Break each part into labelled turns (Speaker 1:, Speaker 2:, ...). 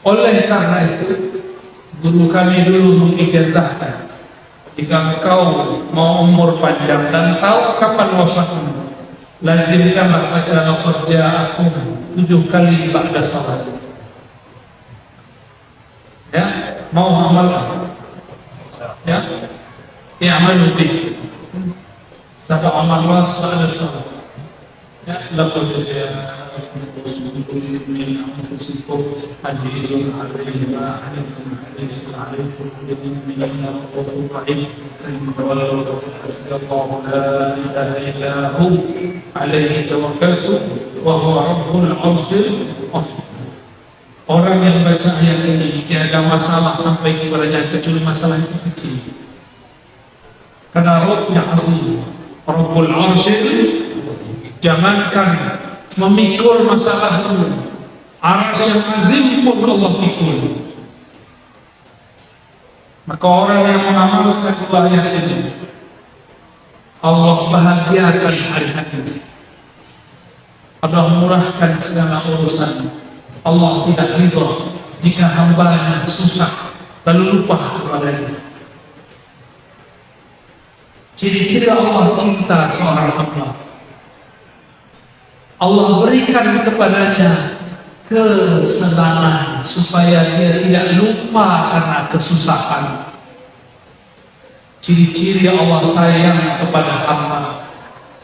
Speaker 1: Oleh karena itu, guru kami dulu mengijazahkan, jika engkau mau umur panjang dan tahu kapan wafatmu, lazimkanlah baca laqad ja'akum 7 kali ba'da salat. Ya, mau amal ya, i'malu bih sab'a marrat ba'da salat. Ya, laqad ja'akum rasulun min anfusikum azizun 'alaihi ma 'anittum harisun 'alaikum bil mu'minina ra'ufur rahim. Hasbunallahu la ilaha illa hu 'alaihi tawakkaltu wa huwa rabbul 'arsyil 'azim. Orang yang baca ayat ini tidak ada masalah sampai kepadanya kecuali masalah yang kecil. Karena Rabbnya azim, Rabbul 'arsyil. Jangankan memikul masalah itu, arsy yang azim pun Allah pikul. Maka orang yang mengamalkan dua ayat ini, Allah bahagiakan hari-hari. Allah murahkan segala urusan. Allah tidak ridha jika hambanya susah lalu lupa kepadanya. Ciri-ciri Allah cinta seorang hamba, Allah berikan kepadanya kesenangan supaya dia tidak lupa karena kesusahan. Ciri-ciri Allah sayang kepada hamba,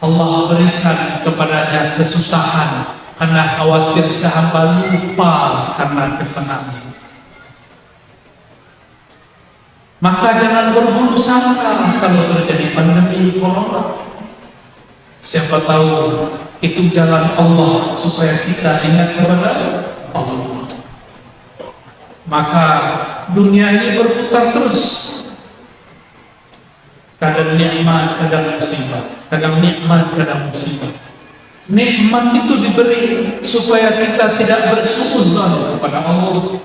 Speaker 1: Allah berikan kepadanya kesusahan karena khawatir sehamba lupa karena kesenangan. Maka jangan berburuk sangka kalau terjadi pandemi corona. Siapa tahu itu jalan Allah supaya kita ingat kepada Allah. Maka dunia ini berputar terus. Kadang nikmat, kadang musibah. Kadang nikmat, kadang musibah. Nikmat itu diberi supaya kita tidak bersuuzon kepada Allah.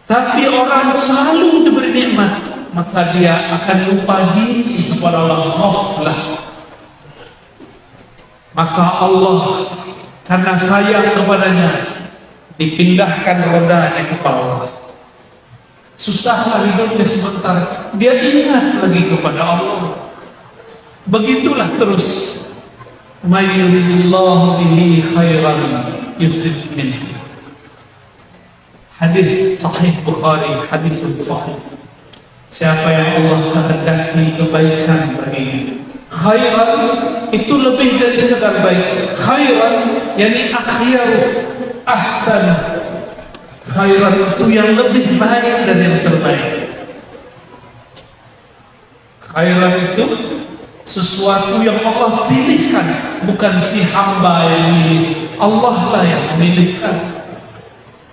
Speaker 1: Tapi orang selalu diberi nikmat, maka dia akan lupa diri kepada Allah, ghaflah. Maka Allah karena sayang kepadanya dipindahkan rodanya ke bawah. Susahlah hidupnya sebentar, dia ingat lagi kepada Allah. Begitulah terus. May yuridillahu bihi khairan yusib minhu. Hadis sahih Bukhari, hadis sahih. Siapa yang Allah kehendaki kebaikan baginya, khairan itu lebih dari sekedar baik. Khairan yani akhyaru, ahsan. Khairan itu yang lebih baik dan yang terbaik. Khairan itu sesuatu yang Allah pilihkan, bukan si hamba yang milih. Allah lah yang memilihkan.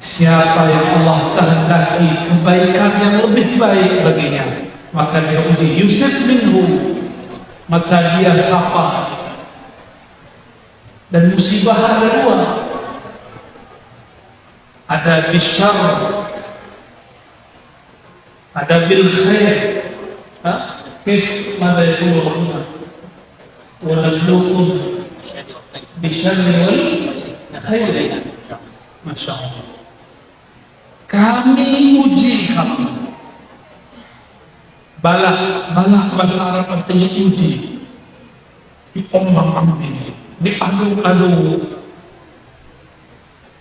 Speaker 1: Siapa yang Allah kehendaki kebaikan yang lebih baik baginya, maka dia uji, yusib minhu, maka dia sapa. Dan musibah ada dua, ada bisyar, ada bil khair. Kif mada yaqulu wa nabluukum bisyarri wal khair. Masya Allah. Kami uji kamu. Balak bahasa Arab artinya uji. Diombang-ambing, diadu-adu,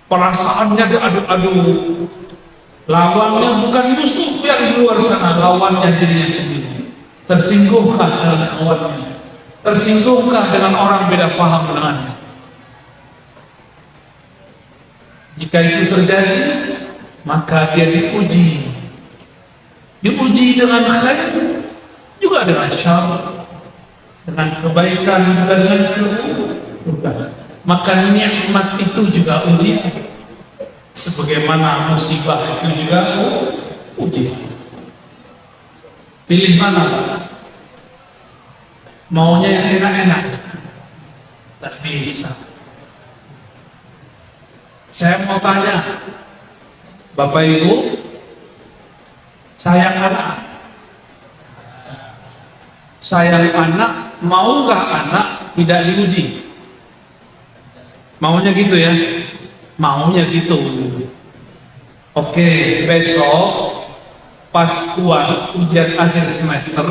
Speaker 1: perasaannya diadu-adu. Lawannya bukan musuh yang di luar sana, lawannya dirinya sendiri. Tersinggungkah dengan kawannya? Tersinggungkah dengan orang beda faham dengannya? Jika itu terjadi, maka dia diuji dengan khair, juga dengan syar, dengan kebaikan, dengan keburukan. Maka nikmat itu juga ujian, sebagaimana musibah itu juga ujian. Pilih mana? Maunya yang enak-enak? Tak bisa. Saya mau tanya, Bapak Ibu, sayang anak, mau nggak anak tidak diuji? Maunya gitu ya? Maunya gitu. Oke, besok pas UAS ujian akhir semester,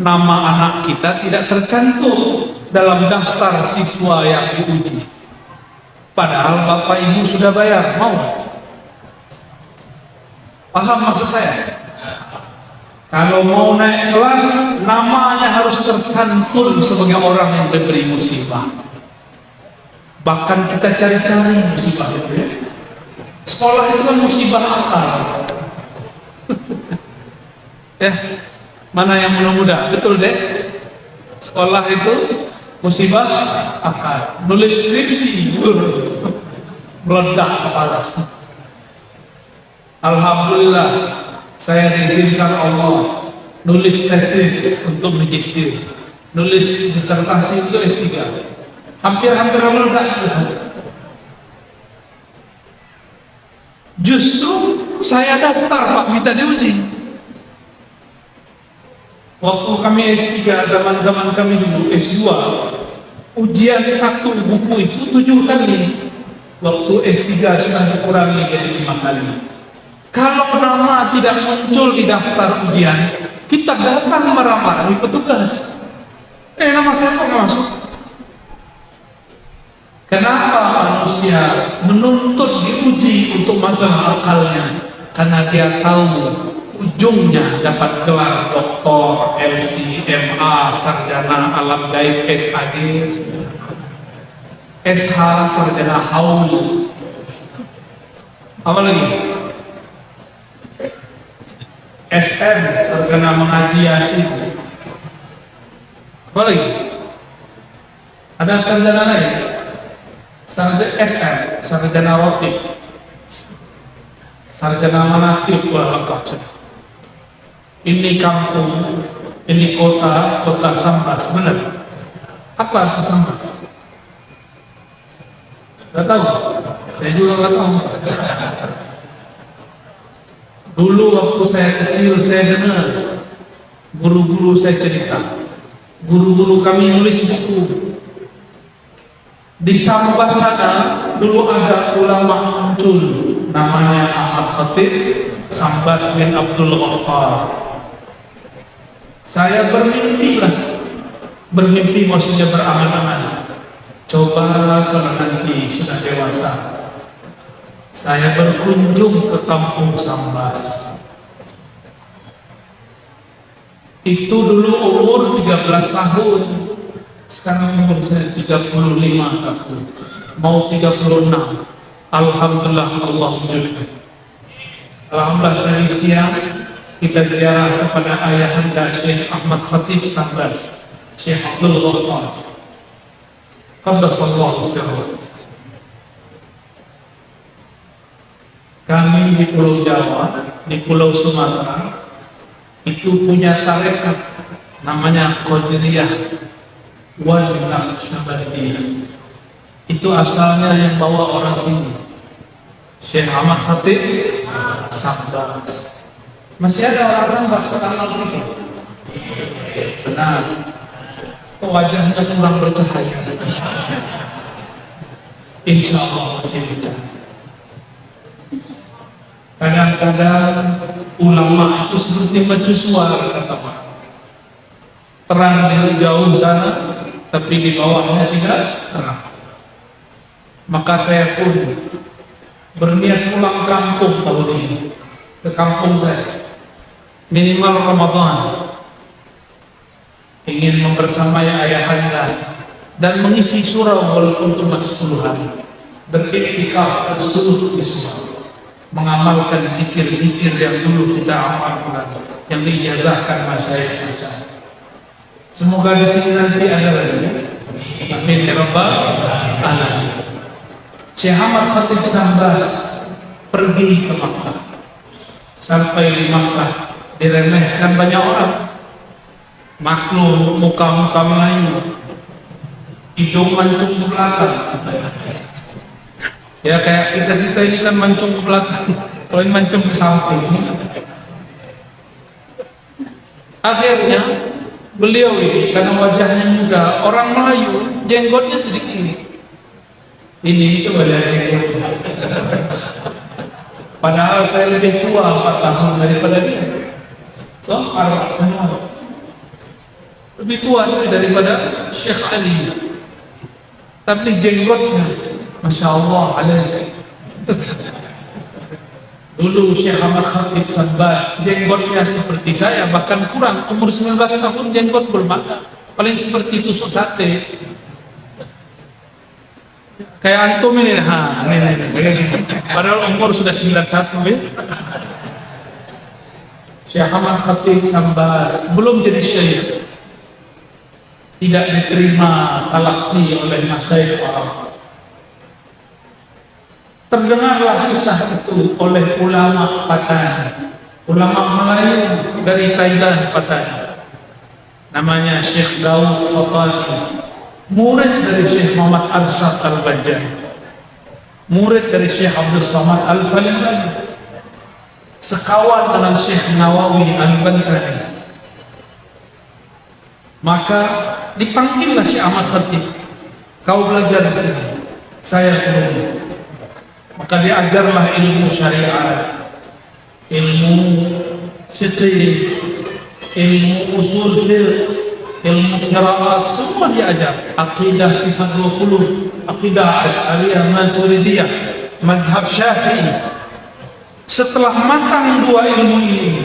Speaker 1: nama anak kita tidak tercantum dalam daftar siswa yang diuji. Padahal Bapak Ibu sudah bayar, mau? Paham maksud saya? Kalau mau naik kelas, namanya harus tercantum sebagai orang yang diberi musibah. Bahkan kita cari-cari musibah itu ya. Sekolah itu kan musibah akal. Ya, mana yang muda-muda? Betul deh. Sekolah itu musibah akal. Nulis skripsi, meledak kepala. Alhamdulillah, saya diizinkan Allah nulis tesis untuk magister, nulis disertasi untuk S3. Hampir-hampir meledak. Justru saya daftar Pak, minta diuji. Waktu kami S3, zaman-zaman kami dulu S2, ujian satu buku itu 7 kali. Waktu S3 sudah dikurangi jadi 5 kali. Kalau nama tidak muncul di daftar ujian, kita datang marah-marahi petugas. Nama saya kok nggak masuk? Kenapa manusia menuntut diuji untuk masalah akalnya? Karena dia tahu ujungnya dapat gelar doktor, MC, MA, sarjana alam gaib, SAD, SH, sarjana haul. Apa lagi? SM, sarjana mengaji yasin. Apa lagi? Ada sarjana lain? Sarjana SM, sarjana roti, sarjana manakib, lengkap sudah. Ini kampung, ini kota, kota Sambas, benar? Apa arti Sambas? Gak tahu, saya juga gak tahu. Dulu waktu saya kecil, saya dengar guru-guru saya cerita, guru-guru kami nulis buku. Di Sambas sana dulu ada ulama muncul, namanya Ahmad Khatib Sambas bin Abdul Ghaffar. Saya bermimpi maksudnya berangan-angan. Coba kalau nanti sudah dewasa, saya berkunjung ke kampung Sambas. Itu dulu umur 13 tahun. Sekarang umur saya 35 tahun, mau 36. Alhamdulillah Allah wujudkan. Alhamdulillah tadi siang kita ziarah kepada ayahanda Syekh Ahmad Khatib Sambas, Syekh Abdul Ghaffar. Qaddasallahu sirrah. Kami di Pulau Jawa, di Pulau Sumatera itu punya tarekat namanya Qadiriyah wal Naqsyabandiyah. Itu asalnya yang bawa orang sini, Syekh Ahmad Khatib Sambas. Masih ada orang Sambas kenal kita? Benar. Wajahnya kurang bercahaya. Insya Allah masih bercahaya. Kadang-kadang ulama itu seperti mercusuar, kata Pak. Terang dari jauh sana, tapi di bawahnya tidak terang. Maka saya pun berniat pulang kampung tahun ini, ke kampung saya, minimal Ramadan, ingin membersamai ayahanda dan mengisi surau walaupun cuma 10 hari, beriktikaf seluruh Islam, mengamalkan zikir-zikir yang dulu kita amalkan, yang diijazahkan masyayikh. Semoga di sini nanti ada lagi. Amin ya rabbal alamin. Syekh Ahmad Khatib Sambas pergi ke Makkah. Sampai di Makkah diremehkan banyak orang. Maklum muka-muka Melayu, hidung mancung ke belakang. Ya kayak kita ini kan mancung ke belakang, kalau ini mancung ke samping. Akhirnya beliau ini karena wajahnya muda, orang Melayu, jenggotnya sedikit. Ini coba lihat jenggotnya. Padahal saya lebih tua 4 tahun daripada dia. So, saya lebih tua saya daripada Syekh Ali. Tapi jenggotnya, Masya Allah, ada. Dulu Syekh Ahmad Khatib Sabbas, jenggotnya seperti saya, bahkan kurang. Umur 19 tahun jenggot belum ada. Paling seperti tusuk sate. Kayak antum ini, ini. Padahal umur sudah 91 ya. Syekh Ahmad Khatib Sabbas belum jadi syekh, tidak diterima talaqi oleh masyayikh Arab. Terdengarlah kisah itu oleh ulama Patan, ulama Melayu dari Thailand Patan, namanya Syekh Daud Fatani, murid dari Syekh Muhammad Arsyad Al-Bajjah, murid dari Syekh Abdul Samad Al-Falibani, sekawan dengan Syekh Nawawi Al-Bantani. Maka dipanggillah Syekh Ahmad Khatib, kau belajar di sini, saya turun. Maka diajarlah ilmu syariat, ilmu fiqih, ilmu usul fiqh, ilmu qiraat, semua diajar. Aqidah sifat 20, aqidah Asy'ariyah Maturidiyah, mazhab Syafi'i. Setelah matang dua ilmu ini,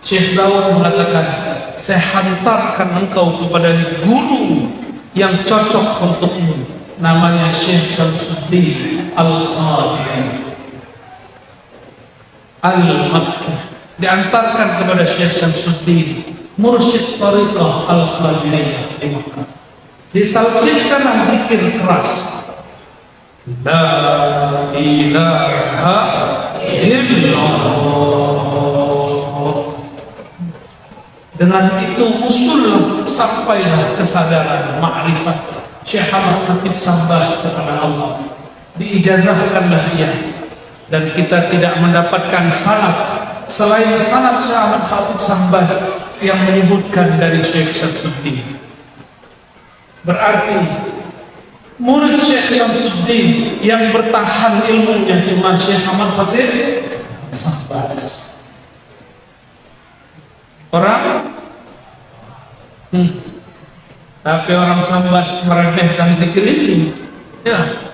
Speaker 1: Syekh Daud mengatakan, saya hantarkan engkau kepada guru yang cocok untukmu, namanya Syekh Syamsuddin Al-Qadiri Al-Makki. Diantarkan kepada Syekh Syamsuddin, mursyid tariqah Al-Qadiriyah di Makkah. Ditalqinkanlah zikir keras, la ilaha illallah. Dengan itu usul sampailah kesadaran ma'rifat Syekh Ahmad Khatib Sabbas kepada Allah. Diijazahkanlah ia, dan kita tidak mendapatkan sanad selain sanad Syekh Ahmad Khatib Sabbas yang menyebutkan dari Syekh Syamsuddin. Berarti murid Syekh Syamsuddin yang bertahan ilmunya cuma Syekh Ahmad Khatib Sabbas. Orang tapi orang Sambas meremehkan zikir ini. Ya,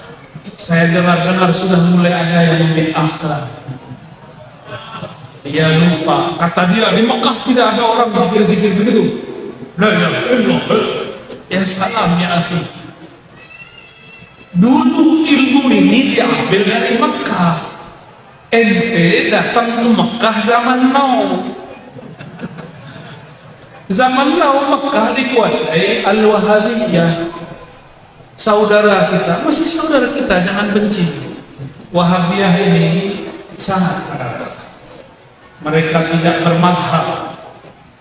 Speaker 1: saya dengar sudah mulai ada yang membid'ahkan. Dia lupa, kata dia di Mekah tidak ada orang zikir-zikir begitu. La ilaha illallah. Ya salam ya akhi. Dulu ilmu ini diambil dari Mekah. Ente datang ke Mekah zaman now. Zaman now Mekah dikuasai Al-Wahabiyah. Saudara kita, masih saudara kita, jangan benci. Wahabiyah ini sangat keras. Mereka tidak bermazhab,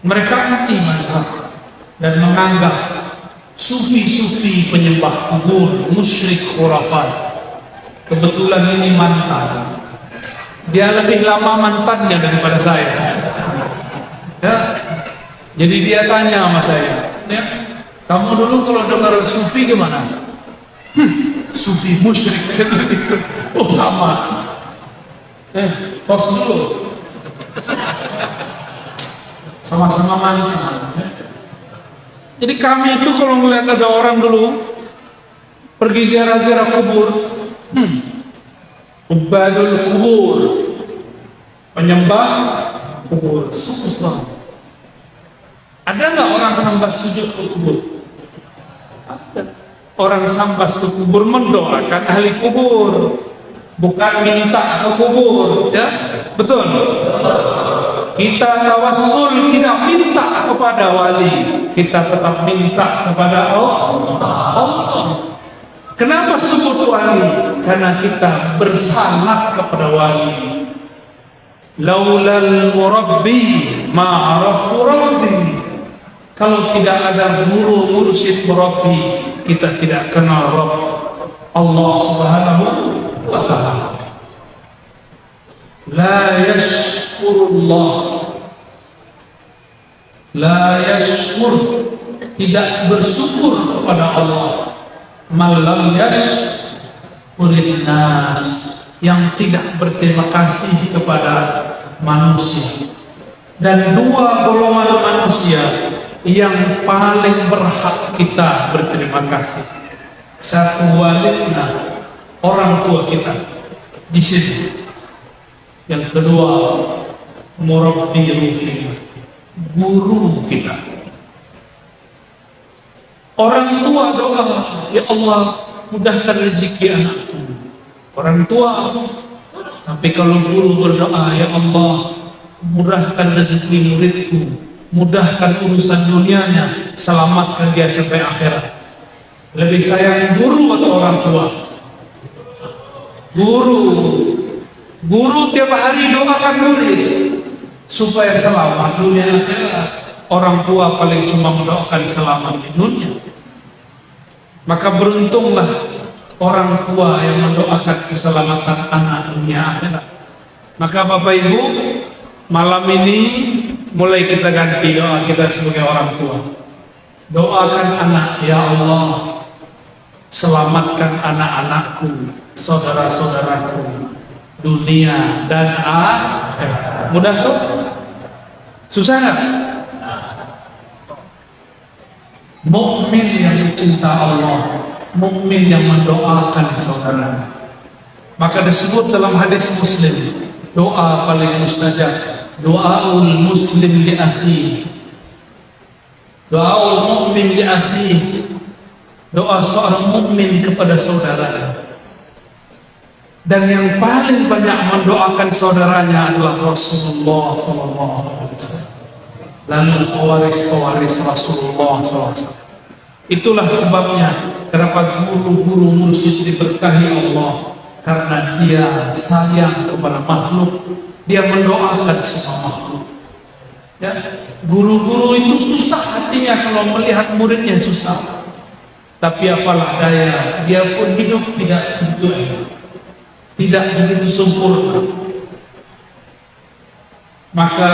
Speaker 1: mereka anti mazhab dan menganggap sufi-sufi penyembah kubur, musyrik, khurafat. Kebetulan ini mantan, dia lebih lama mantannya daripada saya. Ya. Jadi dia tanya sama saya, ya, kamu dulu kalau dengar sufi gimana? Sufi musyrik itu. Oh sama. Pos dulu. Sama-sama mantan. Jadi kami itu kalau melihat ada orang dulu pergi ziarah-ziarah kubur, ubadul kubur, penyembah kubur, susah. Ada nggak orang Sambas sujud ke kubur? Ada. Orang Sambas ke kubur mendoakan ahli kubur, bukan minta ke kubur, ya betul. Kita tawassul tidak minta kepada wali, kita tetap minta kepada Allah. Kenapa sebut wali? Karena kita bersanad kepada wali. Laulal murabbi ma'araftu rabbi. Kalau tidak ada guru mursyid murabbi, kita tidak kenal Rabb Allah Subhanahu wa ta'ala. La yashkurullah, la yashkur, tidak bersyukur kepada Allah. Malam yashkurin nas, yang tidak berterima kasih kepada manusia. Dan dua golongan manusia yang paling berhak kita berterima kasih. Satu, walidna, orang tua kita di sini. Yang kedua, murabbi ruhina, guru kita. Orang tua doa, ya Allah mudahkan rezeki anakku. Orang tua. Tapi kalau guru berdoa, ya Allah mudahkan rezeki muridku, mudahkan urusan dunianya, selamatkan dia sampai akhirat. Lebih sayang guru atau orang tua? Guru tiap hari doakan murid supaya selamat dunia akhirat. Orang tua paling cuma mendoakan selamat di dunia. Maka beruntunglah orang tua yang mendoakan keselamatan anak dunia akhirat. Maka Bapak Ibu, malam ini mulai kita ganti doa kita sebagai orang tua. Doakan anak, ya Allah selamatkan anak-anakku, saudara-saudaraku, dunia dan akhirat. Mudah tuh? Susah nggak? Mukmin yang dicinta Allah, mukmin yang mendoakan saudara. Maka disebut dalam hadis Muslim, doa paling mustajab, doaul muslim li akhi, doaul mukmin li akhi, doa seorang mukmin kepada saudara. Dan yang paling banyak mendoakan saudaranya adalah Rasulullah SAW. Lalu pewaris-pewaris Rasulullah SAW. Itulah sebabnya kenapa guru-guru mursyid diberkahi Allah, karena dia sayang kepada makhluk, dia mendoakan semua makhluk. Ya, guru-guru itu susah hatinya kalau melihat muridnya susah. Tapi apalah daya, dia pun hidup tidak begitu sempurna. Maka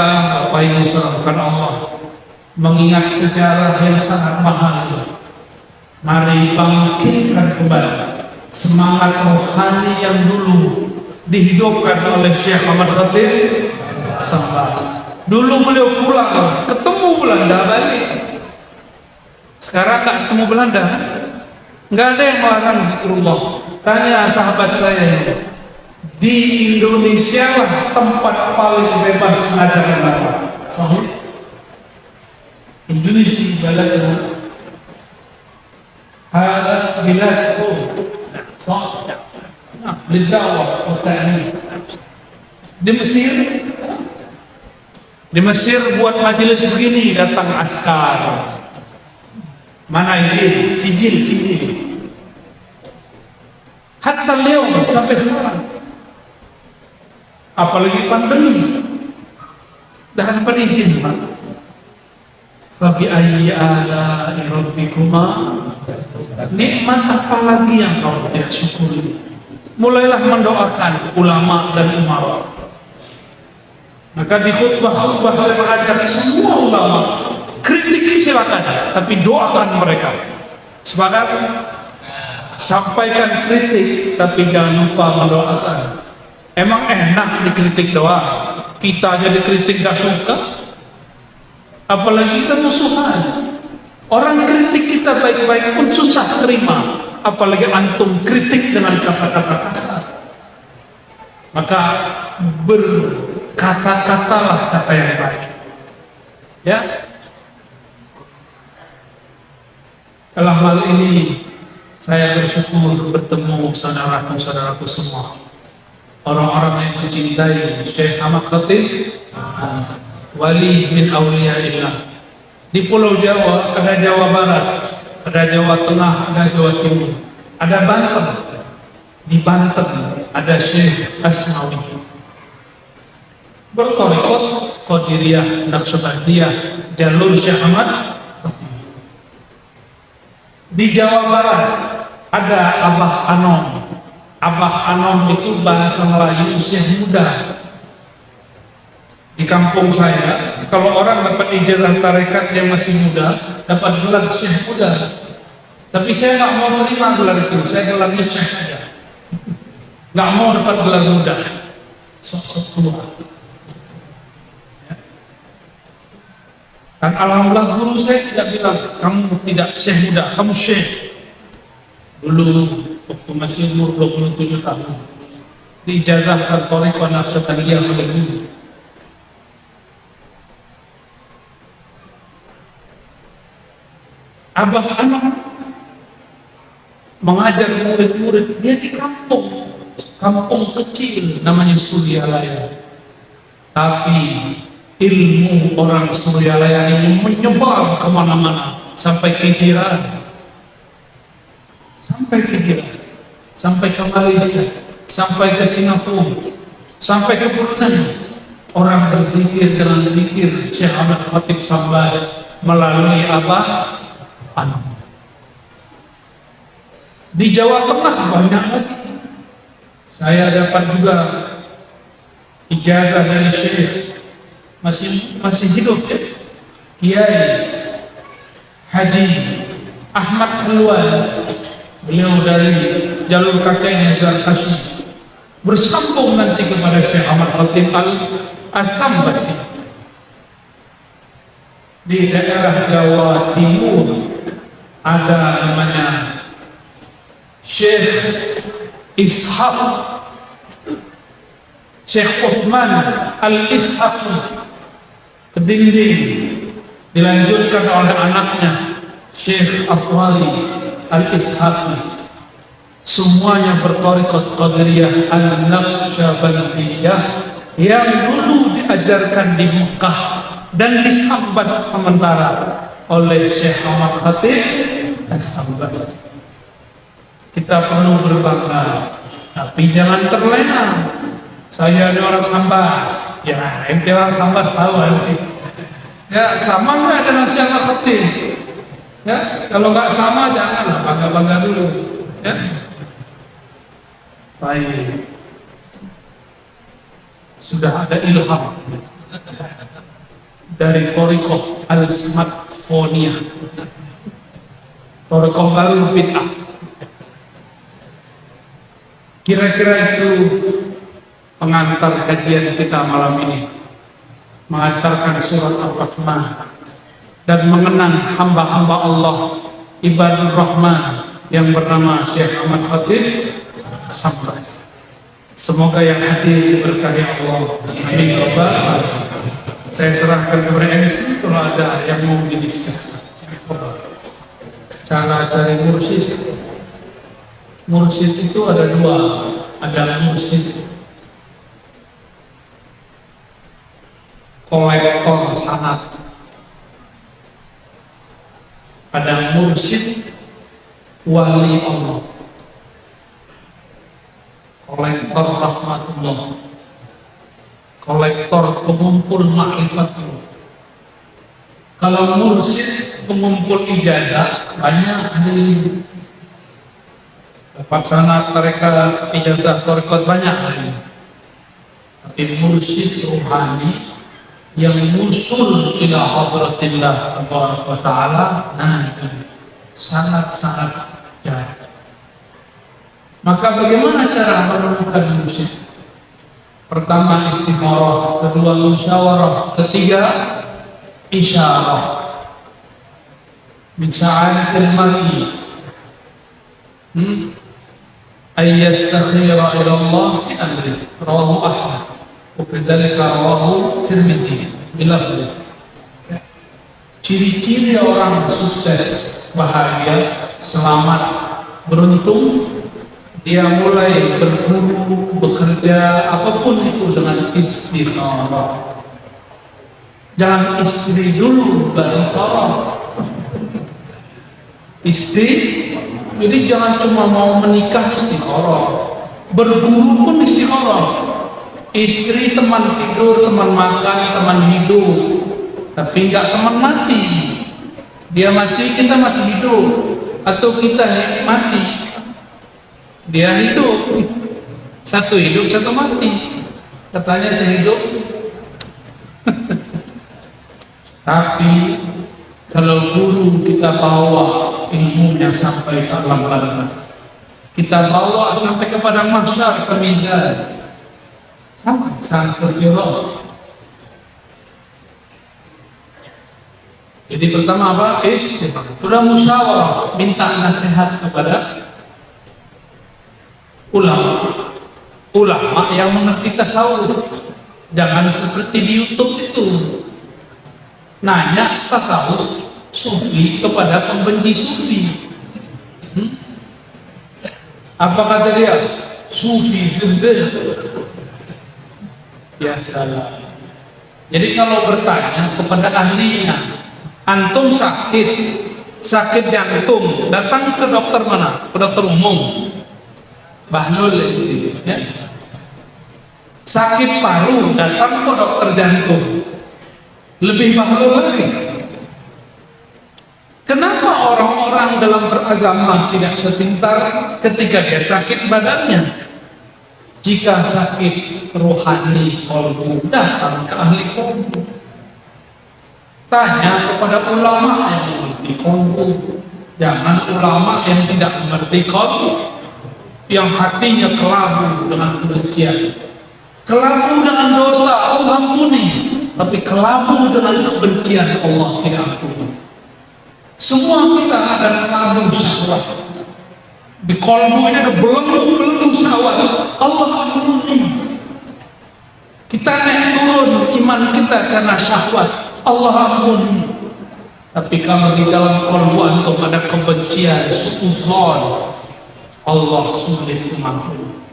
Speaker 1: Bapak Ibu saudarakan Allah, mengingat sejarah yang sangat mahal, mari bangkitkan kembali semangat rohani yang dulu dihidupkan oleh Syekh Ahmad Khatib Sambas. Dulu beliau pulang, ketemu Belanda balik. Sekarang nggak ketemu Belanda, nggak ada yang melarang zikrullah. Tanya sahabat saya, di Indonesia lah tempat paling bebas ngajar agama. Sahih. Indonesia baladna hada biladku sah lidawah wa ta'lim. Di Mesir buat majelis begini datang askar. Mana izin? Sijil. Hatta leon sampai sekarang. Apalagi pandemi, dah dapat izin, Pak. Fabi ayyi ala'i rabbikuma, nikmat apa lagi yang kau tidak syukuri? Mulailah mendoakan ulama dan umara. Maka di khutbah-khutbah saya mengajak semua ulama, kritik silakan, tapi doakan mereka. Sepakat? Sampaikan kritik, tapi jangan lupa mendoakan. Emang enak dikritik doang? Kita aja dikritik gak suka, apalagi kita musuhan. Orang kritik kita baik-baik pun susah terima, apalagi antum kritik dengan kata-kata kasar. Maka berkata-katalah kata yang baik. Ya. Dalam hal ini saya bersyukur bertemu saudaraku-saudaraku semua, orang-orang yang mencintai Syekh Ahmad Khatib, wali min awliyaillah. Di Pulau Jawa ada Jawa Barat, ada Jawa Tengah, ada Jawa Timur, ada Banten. Di Banten ada Syekh Asmawi, bertorikot Qadiriyah, Naqsyabandiyah, jalur Syekh Ahmad. Di Jawa Barat ada Abah Anom. Abah Anom itu bahasa Melayu usia muda. Di kampung saya, kalau orang dapat ijazah tarekat yang masih muda, dapat gelar syekh muda. Tapi saya nggak mau menerima gelar itu, saya gelarnya syekh aja. nggak mau dapat gelar muda, sok-sok tua. Dan alhamdulillah guru saya tidak bilang kamu tidak syekh muda, kamu syekh. Dulu waktu masih umur 27 tahun diijazahkan thariqah Naqsyabandiyah oleh guru. Abah anak mengajar murid-murid dia di kampung kecil namanya Suryalaya, tapi ilmu orang Suryalaya ini menyebar kemana-mana sampai ke jiran, sampai ke Malaysia, sampai ke Singapura, sampai ke Brunei. Orang berzikir dengan zikir Syekh Ahmad Khatib Sambas melalui Abah Anak. Di Jawa Tengah banyak lagi. Saya dapat juga ijazah dari Syekh masih hidup ya, Kiai Haji Ahmad Khalwan. Beliau dari jalur kakeknya Zarkashi, bersambung nanti kepada Syekh Ahmad Khatib Al-Sambasi. Di daerah Jawa Timur ada namanya Syekh Ishaq, Syekh Uthman Al-Ishaq Kedinding, dilanjutkan oleh anaknya Syekh Aswari Al-Ishaqi. Semuanya berthariqat Qadiriyah Al-Naqsyabandiyah yang dulu diajarkan di Mekah dan disambas sementara oleh Syekh Ahmad Khatib As-Sambas. Kita perlu berbangga, tapi jangan terlena. Saya ini orang Sambas, ya ente orang Sambas tahu nanti. Ya sama nggak dengan Syekh Ahmad Khatib? Ya kalau nggak sama janganlah bangga-bangga dulu. Ya. Baik. Sudah ada ilham dari thariqah al-smartphoniyah, thariqah baru bid'ah. Kira-kira itu pengantar kajian kita malam ini, mengantarkan surat Ar-Rahman dan mengenang hamba-hamba Allah ibadur Rahman yang bernama Syekh Ahmad Khatib Sambas. Semoga yang hadir diberkahi Allah. Amin. Saya serahkan kepada MC kalau ada yang mau didiskusi. Cara cari mursyid. Mursyid itu ada dua, ada mursyid kolektor sanad, ada mursyid wali Allah, kolektor rahmatullah, kolektor pengumpul ma'rifatullah. Kalau mursyid pengumpul ijazah banyak hari dapat sanad tarekat ijazah tarekat banyak hari. Tapi mursyid ruhani yang musul ila hadratillah wa ta'ala, nah itu sangat-sangat jauh. Maka bagaimana cara menemukan mursyid? Pertama istikharah, kedua musyawarah, ketiga isyarah. Min sa'adatil mar'i ay yastakhira ila Allah fi amri, rawahu Ahmad wa kadzalika rawahu Tirmizi bilafzi. Ciri-ciri orang sukses, bahagia, selamat, beruntung, dia mulai berguru, bekerja, apapun itu dengan istikharah. Jangan istri dulu baru farah. Jadi jangan cuma mau menikah istikharah, berguru pun istikharah. Istri teman tidur, teman makan, teman hidup, tapi enggak teman mati. Dia mati kita masih hidup, atau kita mati dia hidup. Satu hidup satu mati, katanya sehidup. Tapi kalau guru kita bawa ilmunya sampai ke alam barzakh, kita bawa sampai kepada mahsyar ke mizan, sang tersirat. Jadi pertama apa? Sudah musyawarah, minta nasihat kepada ulama yang mengerti tasawuf. Jangan seperti di YouTube itu nanya tasawuf sufi kepada pembenci sufi. Apa kata dia? Sufi sendiri. Ya salah. Jadi kalau bertanya kepada ahlinya, antum sakit jantung, datang ke dokter mana? Ke dokter umum. Bahlul itu, ya. Sakit paru, datang ke dokter jantung. Lebih bahlul lagi. Kenapa orang-orang dalam beragama tidak sepintar ketika dia sakit badannya? Jika sakit rohani kolbu, datang ke ahli kolbu. Tanya kepada ulama yang mengerti kolbu. Jangan ulama yang tidak mengerti kolbu, yang hatinya kelabu dengan kebencian, kelabu dengan dosa, Allah ampuni, tapi kelabu dengan kebencian, Allah tidak ampuni. Semua kita ada kelabu syahwat. Di kolbu ini ada belenggu syahwat, Allah ampuni. Kita naik turun iman kita karena syahwat, Allah ampuni. Tapi kalau di dalam kolbu antum ada kebencian, suudzon, Allah sulit mengampuni.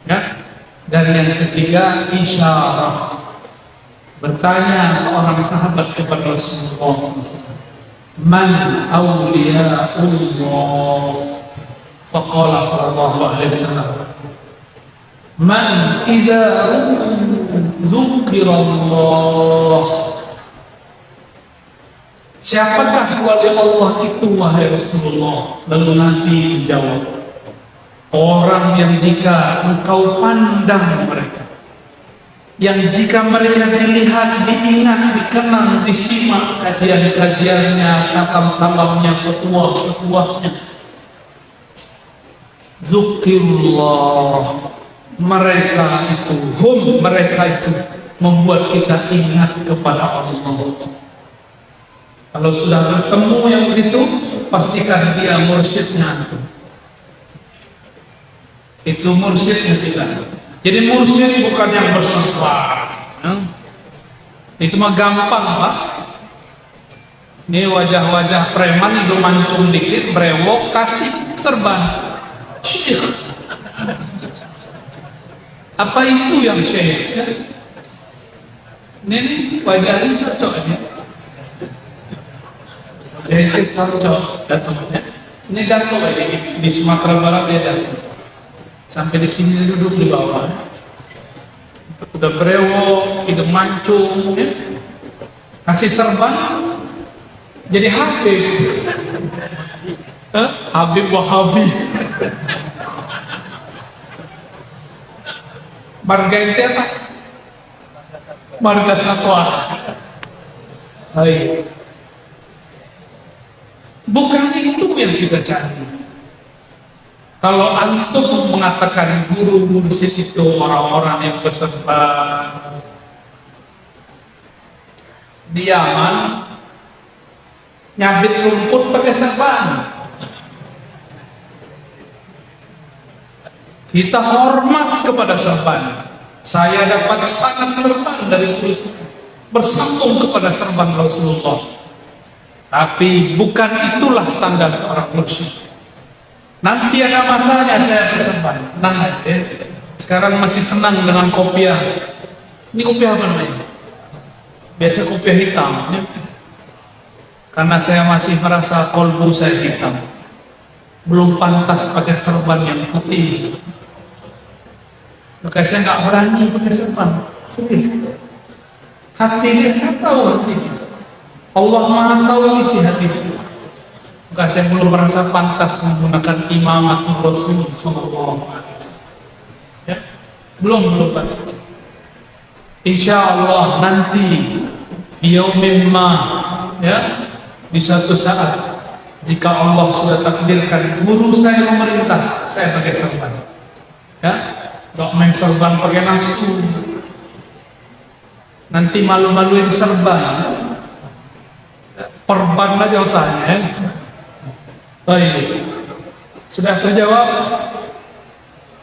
Speaker 1: Ya. Dan yang ketiga, isyarah. Bertanya seorang sahabat kepada Rasulullah SAW, man awliyaullah? Faqala sallallahu alaihi wasallam, man iza dzukirallah. Siapakah wali Allah itu, wahai Rasulullah? Lalu Nabi menjawab, orang yang jika engkau pandang mereka, yang jika mereka dilihat, diingat, dikenang, disimak kajian-kajiannya, kalam-kalamnya, petuah-petuahnya, zukirullah, mereka itu membuat kita ingat kepada Allah. Kalau sudah bertemu yang begitu, pastikan dia mursyidnya itu mursyidnya kita. Jadi mursyid bukan yang berserban, itu mah gampang Pak. Ini wajah-wajah preman itu mancung dikit, brewok, kasih serban. Syekh. Apa itu yang syekh? Ini wajahnya cocok ini. Itu cocok datangnya. Ini datang di Sumatera Barat dia datang. Sampai di sini duduk di bawah. Udah brewok, hidung mancung, ya. Kasih serban, jadi Habib. Habib Wahabi. Marga itu apa? Marga Satwa. Hai. Bukan itu yang kita cari. Kalau antum mengatakan guru mursyid itu orang-orang yang berserban, di Yaman nyabit rumput pakai serban. Kita hormat kepada serban. Saya dapat sangat serban dari bersambung kepada serban Rasulullah. Tapi bukan itulah tanda seorang mursyid. Nanti ada masanya saya berserban. Nah, sekarang masih senang dengan kopiah. Ini kopiah apa namanya? Biasa kopiah hitam. Ya. Karena saya masih merasa kolbu saya hitam, belum pantas pakai serban yang putih. Maka saya nggak berani pakai serban. Sedih. Hati saya tahu hati. Allah Maha tahu isi hati saya. Maka saya belum merasa pantas menggunakan imamatul Rasul sallallahu alaihi wasallam. Ya, belum pantas. Insya Allah nanti yaumin ma, ya, di suatu saat Jika Allah sudah takdirkan guru saya memerintah, saya pakai serban. Ya, don't main serban pakai nafsu. Nanti malu-maluin serban. Perban aja otaknya. Ya. Baik. Sudah terjawab?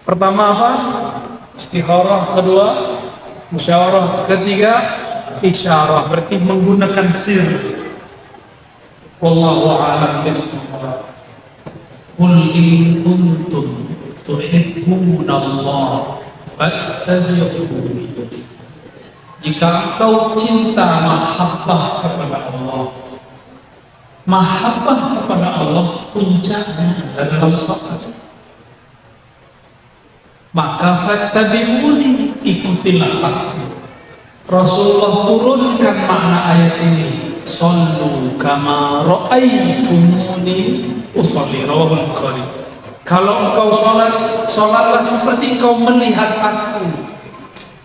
Speaker 1: Pertama apa? Istikharah. Kedua, musyawarah. Ketiga, isyarah. Berarti menggunakan sir. Wallahu a'lam bishawab. Qul in kuntum tuhibbuna Allah fattabi'uni. Jika engkau cinta mahabbah kepada Allah, mahabbah kepada Allah puncaknya dalam salat, maka fattabi'uni, ikutilah aku. Rasulullah turunkan makna ayat ini, sallu kama ra'aitumuni usolli, rawahul Bukhari. Kalau engkau sholatlah seperti engkau melihat aku.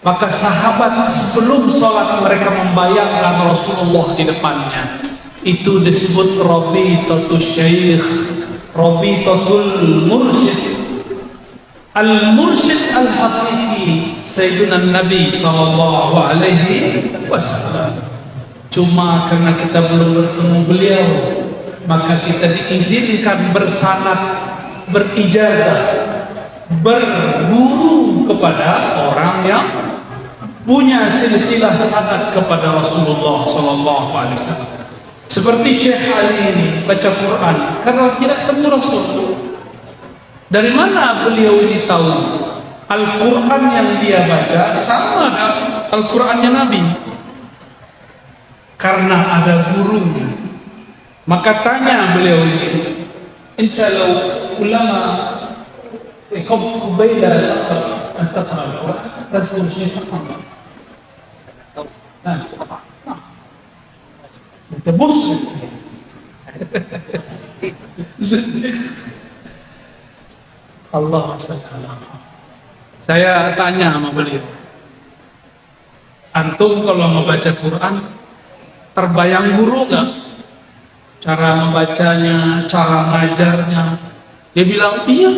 Speaker 1: Maka sahabat sebelum sholat mereka membayangkan Rasulullah di depannya. Itu disebut rabitatul syekh, rabitatul mursyid. Al-mursyid al-haqiqi Sayyidina Nabi sallallahu alaihi wasallam. Cuma karena kita belum bertemu beliau, maka kita diizinkan bersanad, berijazah, berguru kepada orang yang punya silsilah sanad kepada Rasulullah sallallahu alaihi wasallam. Seperti Syekh Ali ini baca Quran karena tidak temu Rasul. Dari mana beliau ini tahu Al-Quran yang dia baca sama dengan Al-Qurannya Nabi? Karena ada gurunya. Maka tanya beliau ini, "Anta law ulama qabila taqra al-Quran Rasul Syekh Muhammad." Anta muslim. Allah SWT. Saya tanya sama beliau, antum kalau membaca Quran terbayang guru nggak? Cara membacanya, cara ngajarnya? Dia bilang iya.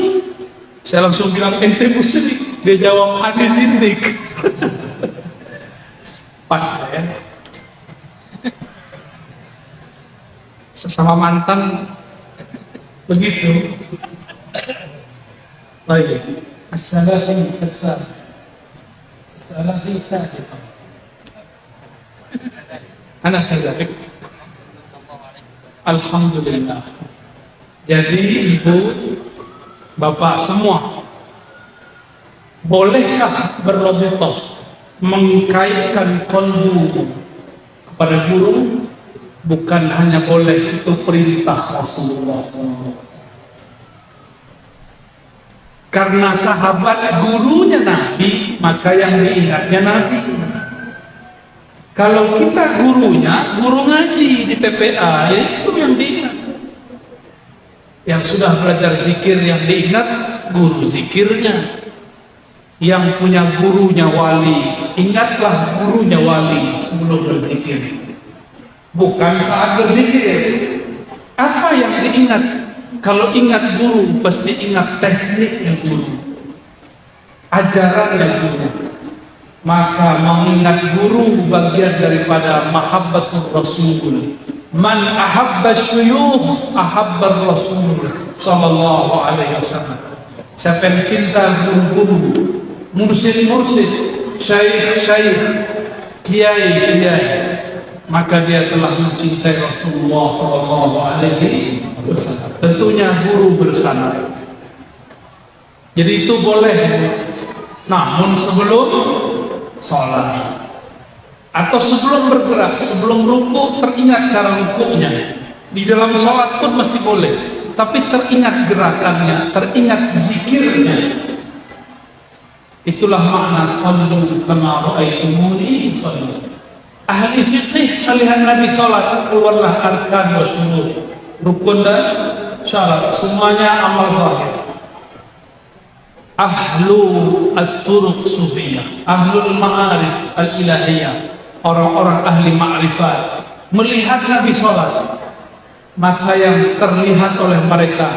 Speaker 1: Saya langsung bilang ente musyrik. Dia jawab ane zindik. Pas ya. Sesama mantan begitu. Baik. As-salafi as-salih. As-salafi salih. Anak kadzalik. Alhamdulillah. Jadi ibu, bapak semua, bolehkah berrabithah, mengkaitkan qalbu kepada guru? Bukan hanya boleh, itu perintah Rasulullah SAW. Karena sahabat gurunya Nabi, maka yang diingatnya Nabi. Kalau kita gurunya, guru ngaji di TPA, ya itu yang diingat. Yang sudah belajar zikir yang diingat, guru zikirnya. Yang punya gurunya wali, ingatlah gurunya wali sebelum berzikir. Bukan saat berzikir. Apa yang diingat? Kalau ingat guru, pasti ingat tekniknya guru, ajarannya guru. Maka mengingat guru bagian daripada mahabbatur Rasul. Man ahabba syuyukh ahabba Rasul sallallahu alaihi wasallam. Siapa yang cinta guru-guru, mursyid-mursyid, syekh-syekh, kiai-kiai, maka dia telah mencintai Rasulullah sallallahu alaihi wasallam. Tentunya guru bersanad. Jadi itu boleh. Namun sebelum sholat atau sebelum bergerak, sebelum ruku, teringat cara rukunya. Di dalam sholat pun masih boleh, tapi teringat gerakannya, teringat zikirnya. Itulah makna sallu kama ra'aitumuni usolli. Ahli fiqih melihat Nabi sholat, keluarlah arkan wa syurut, rukun dan syarat, semuanya amal zahir. Ahlu at-turuq sufiyah, ahlul ma'arif al-ilahiyah, orang-orang ahli ma'rifat melihat Nabi sholat, maka yang terlihat oleh mereka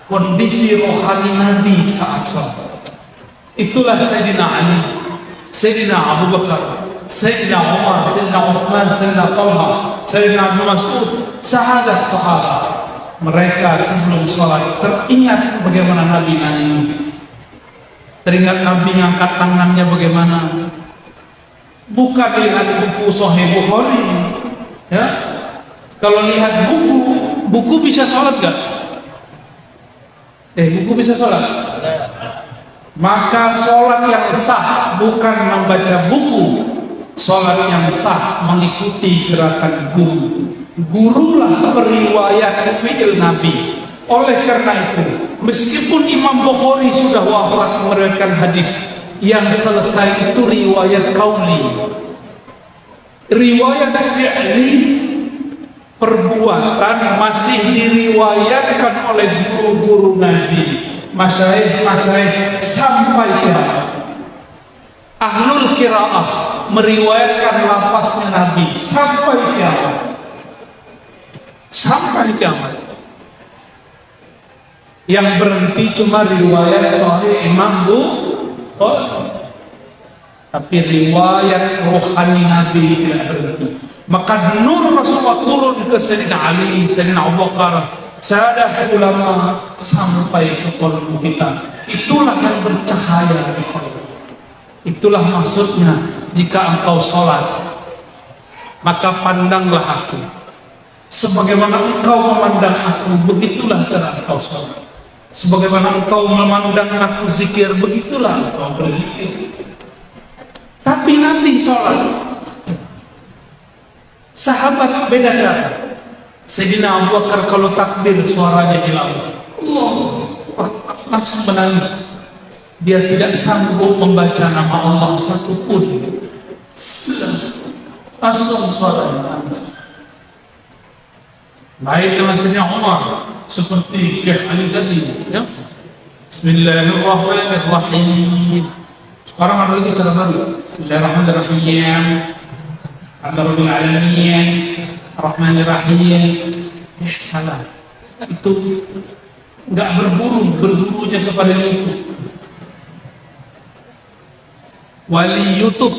Speaker 1: kondisi rohani Nabi saat sholat. Itulah Sayyidina Ali, Sayyidina Abu Bakar, Sayyidina Umar, Sayyidina Utsman, Sayyidina Talha, Sayyidina Abu Mas'ud, sahabat-sahabat. Mereka sebelum sholat teringat bagaimana Nabi nangis, teringat Nabi ngangkat tangannya bagaimana. Bukan lihat buku Sahih Bukhari, ya. Kalau lihat buku bisa sholat gak? Buku bisa sholat? Maka sholat yang sah bukan membaca buku. Sholat yang sah mengikuti gerakan guru. Gurulah periwayat fi'il Nabi. Oleh karena itu, meskipun Imam Bukhari sudah wafat meriwayatkan hadis, yang selesai itu riwayat qauli. Riwayat fi'li, perbuatan, masih diriwayatkan oleh guru-guru ngaji, masyayikh sampai kiamat. Ahlul qiraah meriwayatkan lafaznya Nabi sampai kiamat. Sampai kiamat. Yang berhenti cuma riwayat Sahih Imam Bukhari. Tapi riwayat rohani Nabi tidak berhenti. Maka nur Rasulullah turun ke Sayyidina Ali, Sayyidina Abu Bakar, sahadat ulama sampai ke kolbu kita. Itulah yang bercahaya di kolbu. Itulah maksudnya, jika engkau sholat, maka pandanglah aku. Sebagaimana engkau memandang aku, begitulah cara engkau sholat. Sebagaimana engkau memandang aku zikir, begitulah engkau berzikir. Tapi Nabi sholat, sahabat beda cara. Sayyidina Abu Bakar kalau takbir suaranya hilang, Allah langsung menangis. Dia tidak sanggup membaca nama Allah satupun. Langsung suaranya menangis. Baik dengan Sayyidina Umar, seperti Syekh Ali tadi, ya. Bismillahirrahmanirrahim. Sekarang ada lagi cara baru. Bismillahirrahmanirrahim. Alhamdulillah alamin. Rahmanirrahim. Salah. Itu enggak bergurunya kepada YouTube. Wali YouTube.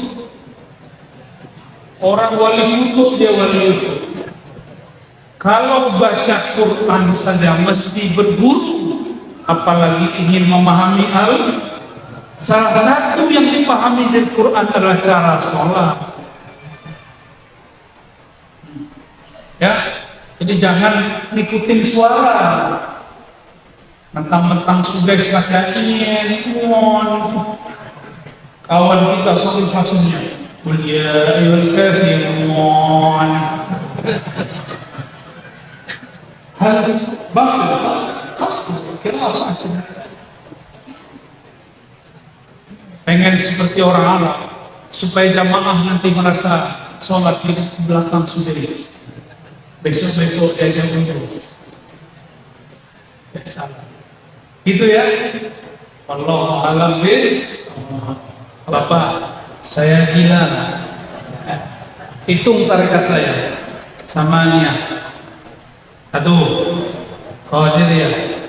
Speaker 1: Orang wali YouTube, dia wali YouTube. Kalau baca Quran saja mesti berguru, apalagi ingin memahami salah satu yang dipahami dari Quran adalah cara sholat. Ya, jadi jangan ngikutin suara. Mentang-mentang sudah baca kawan kita satu fasenya. Qul ya ayyuhal kafirun. Harus bagus, kira asing. Pengen seperti orang Arab, supaya jamaah nanti merasa sholat di belakang suderis. Besok-besok dia jam-jam. Salah. Gitu ya. Allah alam bis. Bapak, saya gila. Hitung tarekat saya. Samanya. 1, Qadiriyah.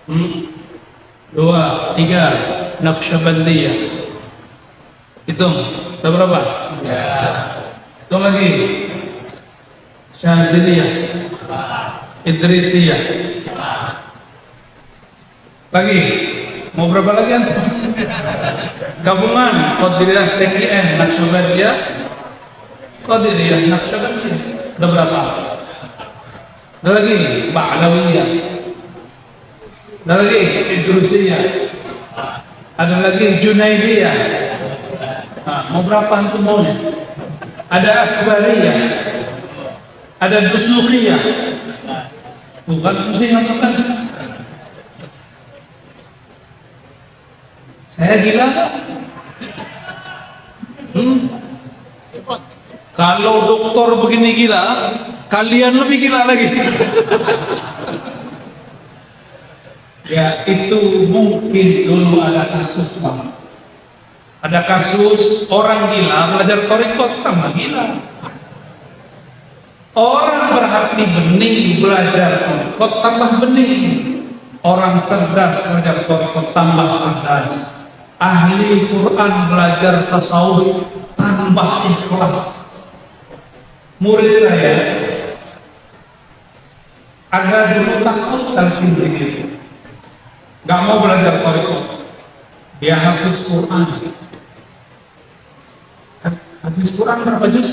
Speaker 1: 2, 3, Naqsyabandiyah. Hitung, ada berapa? Ya. Hitung lagi. Syaziliyah. Idrisiyah. Lagi. Mau berapa lagi antum? Gabungan Qadiriyah, TKN, Naqsyabandiyah, Qadiriyah, Naqsyabandiyah. Ada berapa? Ada lagi Ba'lawiyah, ada lagi Idrusiyah, ada lagi Junaidiyah. Mau berapa antum maunya? Ada Akbariyah, ada Dusuqiyah. Bukan pusing kan? Saya gila tak? Kalau dokter begini gila, kalian lebih gila lagi. Ya, itu mungkin dulu ada kasus. Ada kasus orang gila belajar thariqat tambah gila. Orang berhati bening belajar tarekat tambah bening. Orang cerdas belajar tarekat tambah cerdas. Ahli Quran belajar tasawuf tambah ikhlas. Murid saya ada dulu takut talqin zikir, gak mau belajar tarekat. Dia hafiz Quran. Hafiz Quran berapa juz?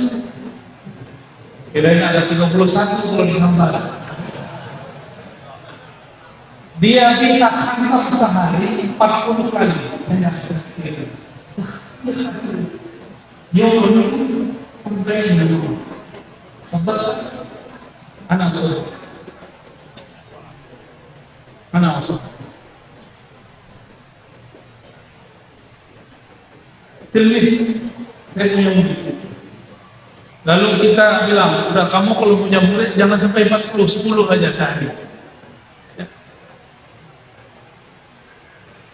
Speaker 1: Kirain ada 31 kalau disambas. Dia bisa hantam sehari 40 kali. Saya bisa kira. Dia komplain dulu. Sebab anak usul. Anak usul. Tulis. Saya punya murid. Lalu kita bilang, udah kamu kalau punya murid jangan sampai 40, 10 aja sehari. Ya.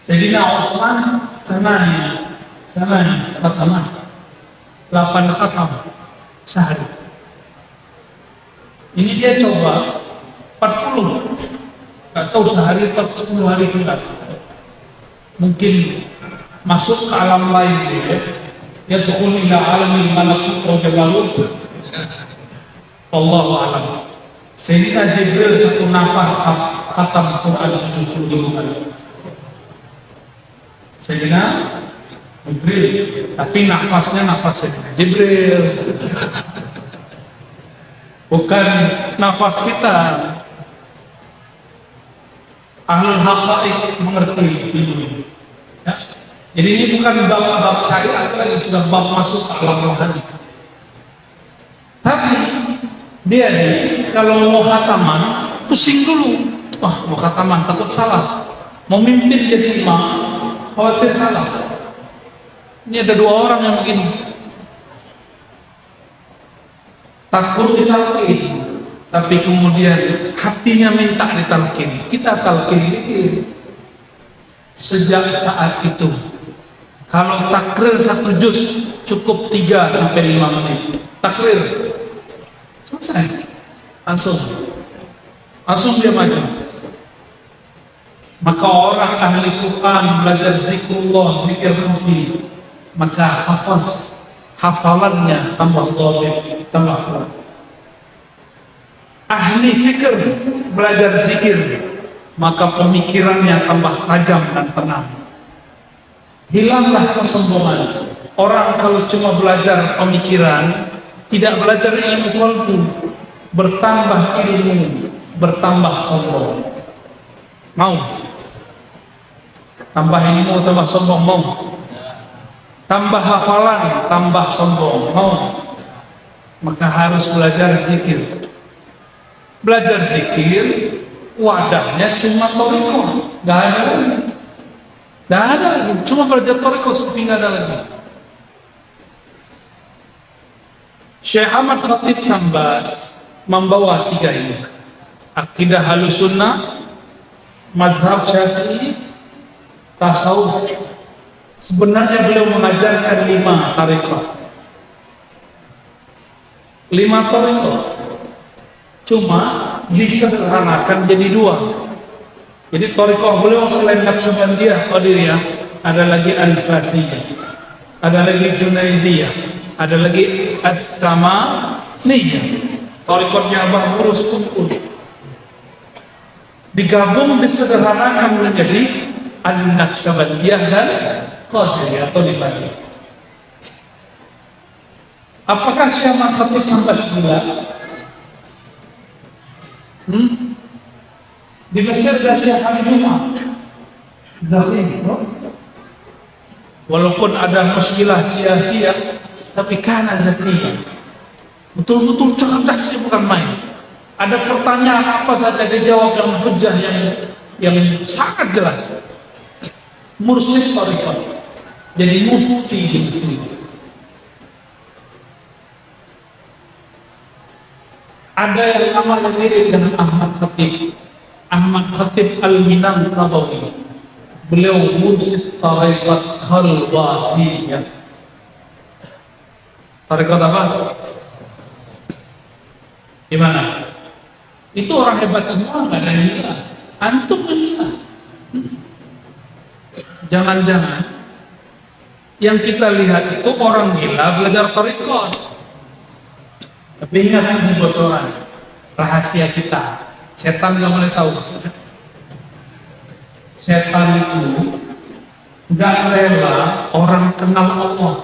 Speaker 1: Sayyidina Utsman sananya khataman 8 khatam sehari. Ini dia coba 40, gak tahu sehari atau 10 hari sudah. Mungkin masuk ke alam lain ya. Yadkhul ila alamil malakut wa jabarut. Wallahu a'lam. Sayyidina Jibril satu nafas khatam Quran 70 kali. Sayyidina Jibril, tapi nafasnya nafas Sayyidina Jibril. Bukan nafas kita. Ahlul haqaiq mengerti ini. Ya. Jadi ini bukan bab syariat lagi, sudah bab masuk ke alam rohani. Tapi dia nih kalau mau khataman pusing dulu. Wah, mau khataman takut salah. Mau mimpin jadi imam khawatir salah. Ini ada 2 orang yang begini. Takut ditalkin, tapi kemudian hatinya minta ditalkin. Kita talkin zikir. Sejak saat itu kalau takrir 1 juz cukup 3 sampai 5 menit. Takrir selesai, langsung dia maju. Maka orang ahli Quran belajar zikrullah, zikir khafi, maka hafalannya tambah dhabit, tambah kuat. Ahli fikir belajar zikir, maka pemikirannya tambah tajam dan tenang. Hilanglah kesombongan. Orang kalau cuma belajar pemikiran, tidak belajar ilmu qalbu, bertambah ilmu, bertambah sombong. Mau? Tambah ilmu, tambah sombong, mau? Tambah hafalan, tambah sombong, mau? Maka harus belajar zikir. Belajar zikir, wadahnya cuma thariqah, gak ada lagi. Gak ada lagi, cuma belajar thariqah sufi gak ada lagi. Syekh Ahmad Khatib Sambas membawa 3 ini: akidah Ahlussunnah, mazhab Syafi'i, tasawuf. Sebenarnya beliau mengajarkan 5 thariqah. 5 thariqah. Cuma disederhanakan jadi 2. Jadi thariqah beliau selain Naqsyabandiyah, Qadiriyah, ada lagi Al-Fasiyah, ada lagi Junaidiyah, ada lagi As-Samaniyah. Thariqahnya Abah Burus Kumpul digabung, disederhanakan menjadi Al-Naqsyabandiyah dan Qadiriyah atau dibagi. Apakah Syekh Ahmad Khatib Sambas gila? Di Mesir ada Syekh Al-Jum'ah Zalim, walaupun ada muskilah sia-sia, tapi karena zakiyah, betul-betul cerdas, bukan main. Ada pertanyaan apa saja dijawab dengan hujjah yang sangat jelas. Mursyid thariqah, jadi mufti di Mesir. Ada yang namanya mirip dengan Ahmad Khatib, Ahmad Khatib Al-Minangkawi. Beliau mursyid thariqat khalwatiyah. Thariqat apa? Gimana? Itu orang hebat semua, nggak ada yang gila. Antum yang gila. Jangan-jangan yang kita lihat itu orang gila belajar thariqat. Tapi ingat ini bocoran rahasia kita. Setan nggak boleh tahu. Setan itu nggak rela orang kenal Allah.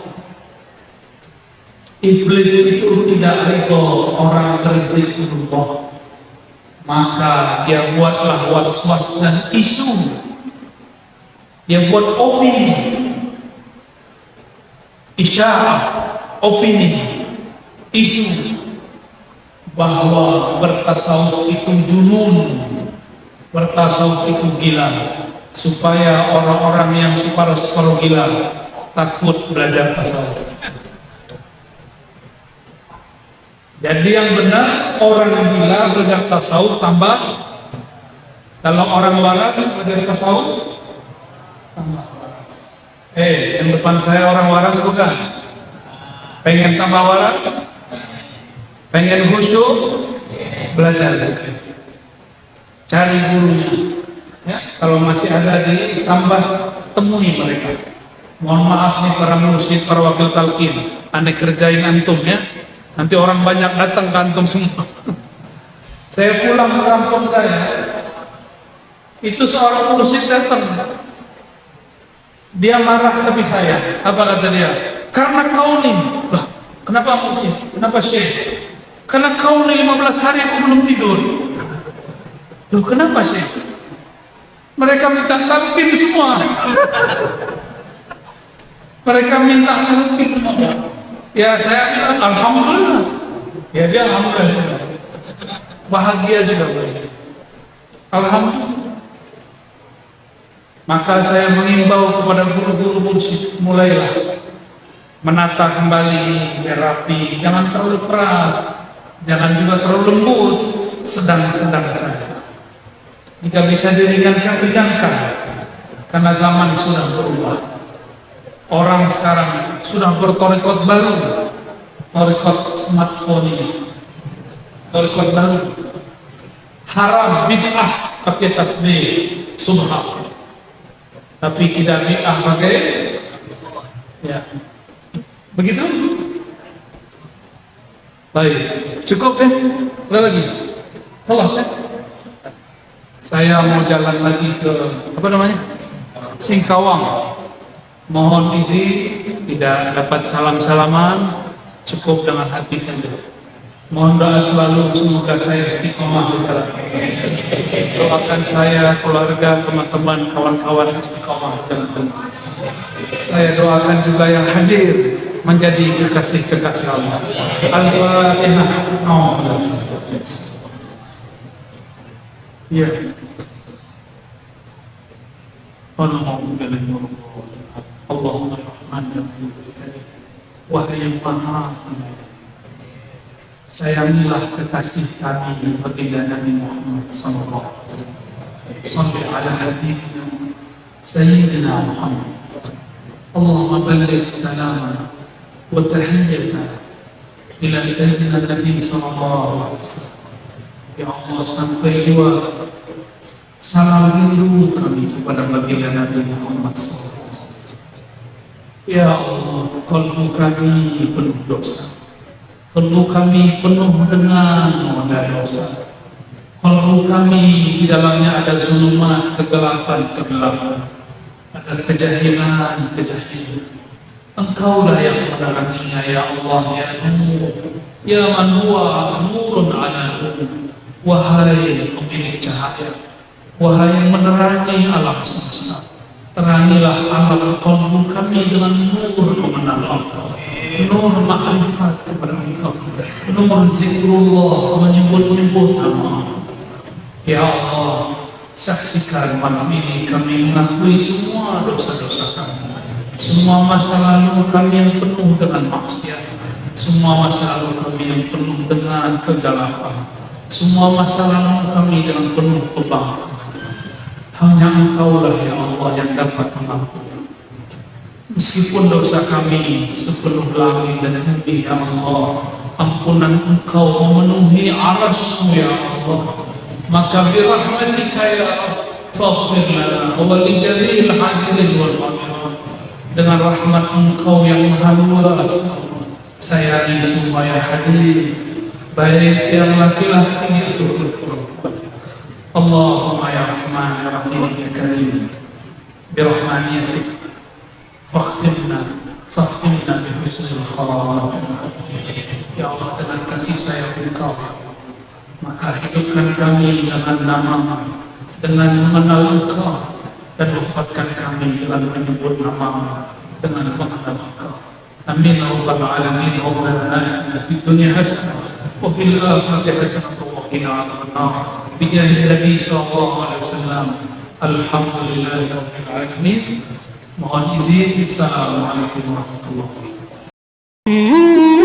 Speaker 1: Iblis itu tidak ridho orang berzikirullah, maka dia buatlah was-was dan isu, dia buat opini, isya'ah, opini, isu bahwa bertasawuf itu junun, bertasawuf itu gila, supaya orang-orang yang separuh-separuh gila takut belajar tasawuf. Jadi yang benar, orang gila belajar tasawuf tambah, kalau orang waras belajar tasawuf tambah waras. Yang depan saya orang waras bukan? Pengen tambah waras? Pengen khusyuk? Belajar zikir. Cari gurunya. Ya, kalau masih ada di Sambas, temui mereka. Mohon maaf nih para mursyid, para wakil talqin, aneh kerjain antum ya. Nanti orang banyak datang ke antum semua. Saya pulang ke kampung saya, itu seorang mursyid datang. Dia marah ke saya. Apa kata dia? Karena kau nih. Lah, kenapa mursyid? Kenapa syekh? Karena kau nih 15 hari aku belum tidur. Loh, kenapa syekh? Mereka minta talqin semua. Mereka minta talqin semua. Ya saya bilang alhamdulillah. Ya dia alhamdulillah. Bahagia juga boleh. Alhamdulillah. Maka saya mengimbau kepada guru-guru mursyid, mulailah menata kembali biar rapi, jangan terlalu keras, jangan juga terlalu lembut, sedang-sedang saja. Jika bisa diringankan, ringankan, karena zaman sudah berubah. Orang sekarang sudah berthariqat baru, thariqat smartphone ini, thariqat baru. Haram bid'ah pakai tasbih subhan, tapi tidak bid'ah pakai ya. Begitu? Baik, cukup ya? Ada lagi? Kelas ya? Saya mau jalan lagi ke apa namanya? Singkawang. Mohon izin, tidak dapat salam-salaman, cukup dengan hati saja. Mohon doa selalu, semoga saya istiqomah di jalan. Doakan saya, keluarga, teman-teman, kawan-kawan istiqomah di jalan. Saya doakan juga yang hadir menjadi kekasih-kekasih Allah. Al-Fatihah. Ya. Allahumma rahmatan wahai yang maha penyayang, sayangilah kekasih kami baginda Nabi Muhammad sallallahu alaihi wasallam. Shalli ala habibina sayyidina Muhammad. Allahumma balligh salamana wa tahiyyatana ila sayyidina Nabi sallallahu alaihi wasallam. Ya Allah, sampai juga salam rindu kami kepada baginda Nabi Muhammad sallallahu alaihi wasallam. Ya Allah, kalbu kami penuh dosa, kalbu kami penuh dengan noda dosa, kalbu kami di dalamnya ada zulumat, kegelapan, ada kejahilan. Engkaulah yang meneranginya, ya Allah, ya Nur, ya man huwa nurun ala nur. Wahai pemilik cahaya, wahai yang menerangi alam semesta, terangilah alam qalbu kami dengan nur mengenal Engkau, nur ma'rifat kepada Engkau, nur zikrullah, menyebut-nyebut nama. Ya Allah, saksikan malam ini kami mengakui semua dosa-dosa kami, semua masa lalu kami yang penuh dengan maksiat, semua masa lalu kami yang penuh dengan kegelapan, semua masa lalu kami dengan penuh kebanggaan. Hanya Engkaulah ya Allah yang dapat mengampuni. Meskipun dosa kami sepenuh langit dan bumi, ya Allah, ampunan Engkau memenuhi arasmu ya Allah, maka birahmatika ya Allah faghfir lana wa li jami'il hadirin wal hadirat. Dengan rahmat Engkau yang maha luas, sayangi semua yang hadir, baik yang laki-laki ataupun perempuan. Allahumma ya Rahman ya Rahim ya Karim, birahmaniyatik fakhtimna bi husnil khatimah. Ya Allah, dengan kasih sayang Engkau, maka hidupkan kami dengan nama, dengan mengenal Engkau, dan wafatkan kami dengan menyebut nama, dengan mengenal Engkau. Amin ya rabbal alamin. Rabbana atina fid dunya hasanah wa fil akhirati hasanah wa qina adzabannar. Bijahi Nabi sallallahu alaihi wasallam. Alhamdulillahi rabbil alamin. Mohon izin. Assalamualaikum warahmatullahi wabarakatuh.